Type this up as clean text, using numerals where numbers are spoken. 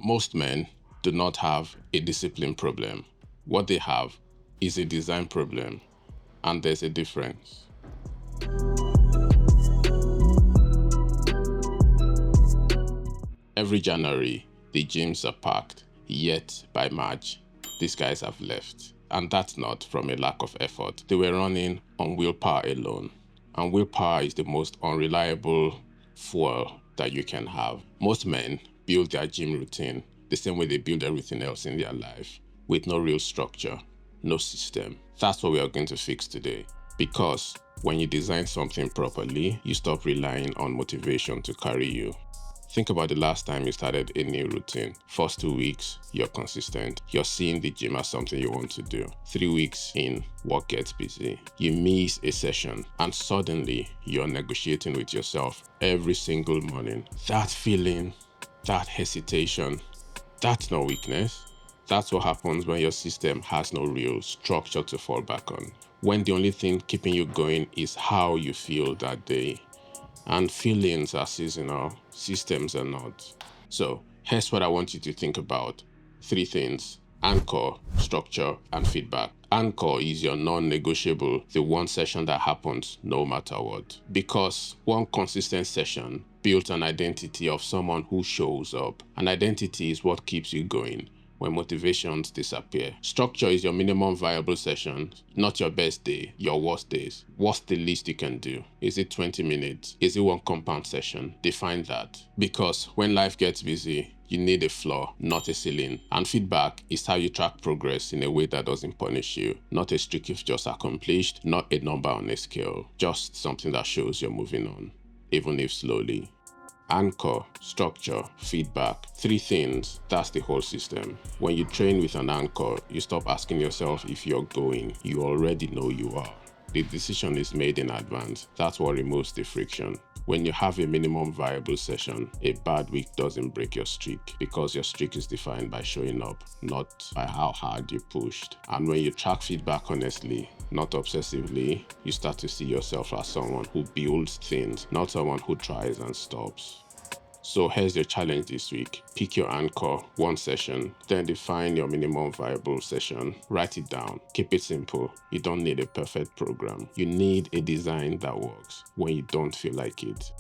Most men do not have a discipline problem. What they have is a design problem, and there's a difference. Every January, the gyms are packed, yet by March, these guys have left. And that's not from a lack of effort. They were running on willpower alone. And willpower is the most unreliable fuel that you can have. Most men build their gym routine the same way they build everything else in their life, with no real structure, no system. That's what we are going to fix today. Because when you design something properly, you stop relying on motivation to carry you. Think about the last time you started a new routine. First 2 weeks, you're consistent. You're seeing the gym as something you want to do. 3 weeks in, work gets busy. You miss a session and suddenly you're negotiating with yourself every single morning. That feeling, that hesitation, that's no weakness. That's what happens when your system has no real structure to fall back on. When the only thing keeping you going is how you feel that day. And feelings are seasonal, systems are not. So here's what I want you to think about. 3 things: anchor, structure, and feedback. Anchor is your non-negotiable, the one session that happens no matter what. Because one consistent session builds an identity of someone who shows up. An identity is what keeps you going when motivations disappear. Structure is your minimum viable session, not your best day, your worst days. What's the least you can do? Is it 20 minutes? Is it one compound session? Define that. Because when life gets busy, you need a floor, not a ceiling. And feedback is how you track progress in a way that doesn't punish you. Not a streak you've just accomplished, not a number on a scale. Just something that shows you're moving on, even if slowly. Anchor, structure, feedback. 3 things, that's the whole system. When you train with an anchor, you stop asking yourself if you're going. You already know you are. The decision is made in advance. That's what removes the friction. When you have a minimum viable session, a bad week doesn't break your streak, because your streak is defined by showing up, not by how hard you pushed. And when you track feedback honestly, not obsessively, you start to see yourself as someone who builds things, not someone who tries and stops. So here's your challenge this week. Pick your anchor, one session, then define your minimum viable session. Write it down. Keep it simple. You don't need a perfect program. You need a design that works when you don't feel like it.